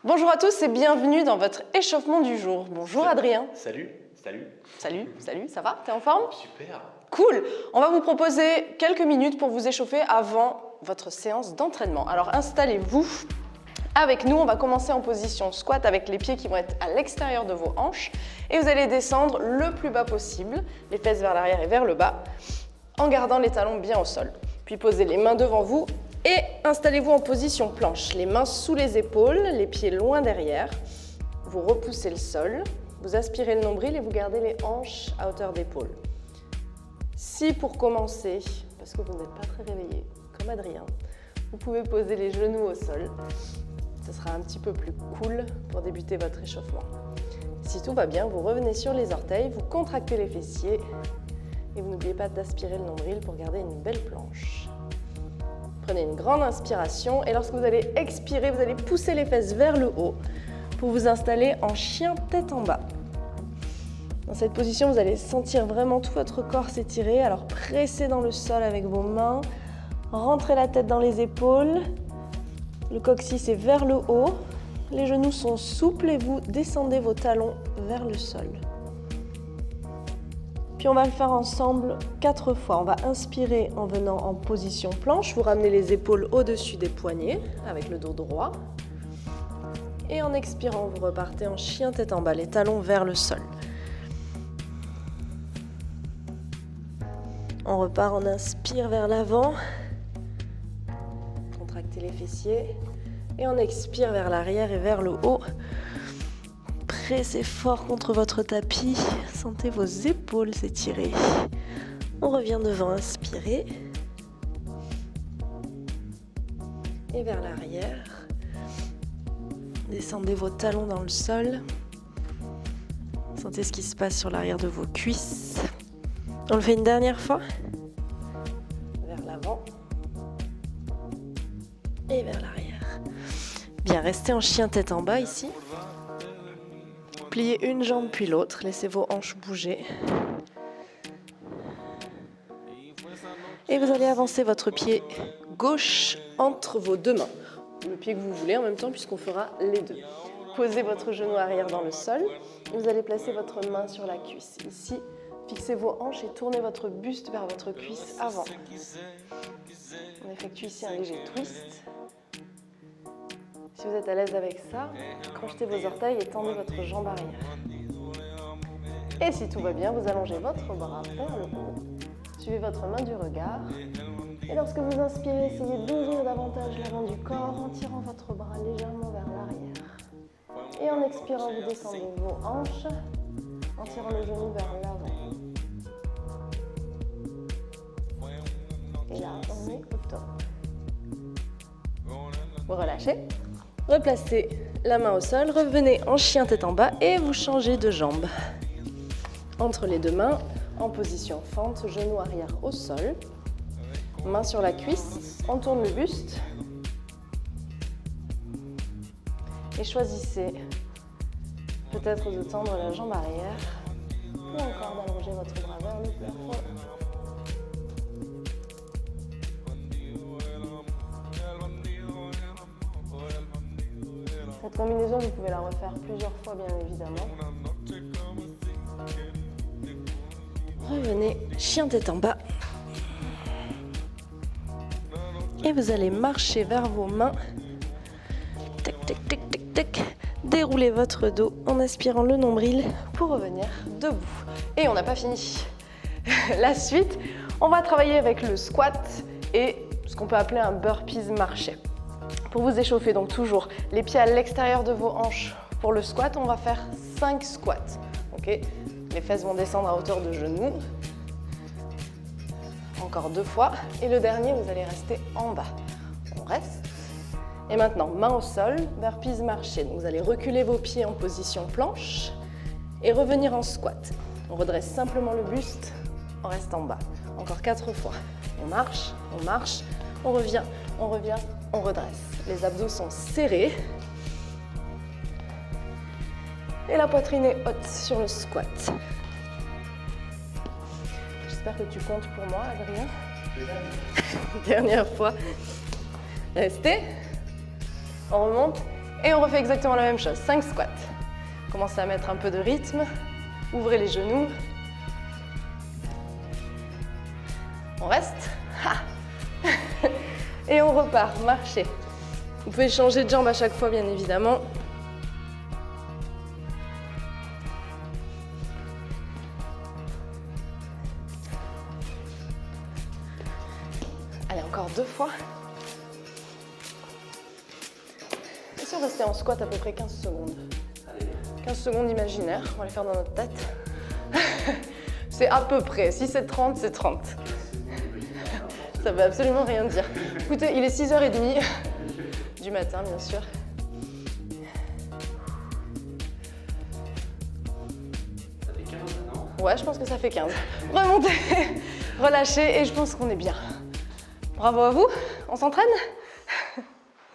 Bonjour à tous et bienvenue dans votre échauffement du jour. Bonjour Adrien. Salut. Salut, ça va? T'es en forme? Super. Cool. On va vous proposer quelques minutes pour vous échauffer avant votre séance d'entraînement. Alors installez-vous avec nous. On va commencer en position squat avec les pieds qui vont être à l'extérieur de vos hanches. Et vous allez descendre le plus bas possible, les fesses vers l'arrière et vers le bas, en gardant les talons bien au sol. Puis posez les mains devant vous et installez-vous en position planche. Les mains sous les épaules, les pieds loin derrière. Vous repoussez le sol. Vous aspirez le nombril et vous gardez les hanches à hauteur d'épaule. Si pour commencer, parce que vous n'êtes pas très réveillé, comme Adrien, vous pouvez poser les genoux au sol, ce sera un petit peu plus cool pour débuter votre échauffement. Si tout va bien, vous revenez sur les orteils, vous contractez les fessiers et vous n'oubliez pas d'aspirer le nombril pour garder une belle planche. Prenez une grande inspiration et lorsque vous allez expirer, vous allez pousser les fesses vers le haut pour vous installer en chien tête en bas. Dans cette position, vous allez sentir vraiment tout votre corps s'étirer. Alors pressez dans le sol avec vos mains, rentrez la tête dans les épaules, le coccyx est vers le haut, les genoux sont souples et vous descendez vos talons vers le sol. Puis on va le faire ensemble 4 fois. On va inspirer en venant en position planche, vous ramenez les épaules au-dessus des poignets avec le dos droit. Et en expirant, vous repartez en chien tête en bas, les talons vers le sol. On repart, on inspire vers l'avant. Contractez les fessiers. Et on expire vers l'arrière et vers le haut. Pressez fort contre votre tapis. Sentez vos épaules s'étirer. On revient devant, inspirez. Et vers l'arrière. Descendez vos talons dans le sol. Sentez ce qui se passe sur l'arrière de vos cuisses. On le fait une dernière fois. Vers l'avant. Et vers l'arrière. Bien, restez en chien tête en bas ici. Pliez une jambe puis l'autre. Laissez vos hanches bouger. Et vous allez avancer votre pied gauche entre vos deux mains. Le pied que vous voulez en même temps puisqu'on fera les deux. Posez votre genou arrière dans le sol. Vous allez placer votre main sur la cuisse. Ici, fixez vos hanches et tournez votre buste vers votre cuisse avant. On effectue ici un léger twist. Si vous êtes à l'aise avec ça, crochetez vos orteils et tendez votre jambe arrière. Et si tout va bien, vous allongez votre bras vers le haut. Suivez votre main du regard. Et lorsque vous inspirez, essayez d'ouvrir davantage l'avant du corps en tirant votre bras légèrement vers l'arrière. Et en expirant, vous descendez vos hanches en tirant le genou vers l'avant. Et là, on est au top. Vous relâchez, replacez la main au sol, revenez en chien tête en bas et vous changez de jambe. Entre les deux mains, en position fente, genou arrière au sol. Main sur la cuisse, on tourne le buste. Et choisissez peut-être de tendre la jambe arrière ou encore d'allonger votre bras vers le plafond. Cette combinaison, vous pouvez la refaire plusieurs fois, bien évidemment. Revenez, chien tête en bas. Et vous allez marcher vers vos mains. Tac, tac, tac, tac, tac. Déroulez votre dos en aspirant le nombril pour revenir debout. Et on n'a pas fini. La suite, on va travailler avec le squat et ce qu'on peut appeler un burpees marché. Pour vous échauffer, donc toujours les pieds à l'extérieur de vos hanches. Pour le squat, on va faire 5 squats. Okay, les fesses vont descendre à hauteur de genoux. Encore 2 fois. Et le dernier, vous allez rester en bas. On reste. Et maintenant, main au sol, burpees marché. Donc vous allez reculer vos pieds en position planche et revenir en squat. On redresse simplement le buste, on reste en bas. Encore 4 fois. On marche, on revient, on redresse. Les abdos sont serrés. Et la poitrine est haute sur le squat. J'espère que tu comptes pour moi, Adrien. Dernière fois. Restez. On remonte Et on refait exactement la même chose, 5 squats. Commencez à mettre un peu de rythme, ouvrez les genoux. On reste. Et on repart, marchez. Vous pouvez changer de jambe à chaque fois, bien évidemment. Allez, encore 2 fois. Et si on restait en squat à peu près 15 secondes? 15 secondes imaginaires, on va les faire dans notre tête. C'est à peu près, si c'est 30, c'est 30. Ça veut absolument rien dire. Écoutez, il est 6h30 du matin, bien sûr. Ça fait 15 maintenant. Ouais, je pense que ça fait 15. Remontez, relâchez et je pense qu'on est bien. Bravo à vous, on s'entraîne ?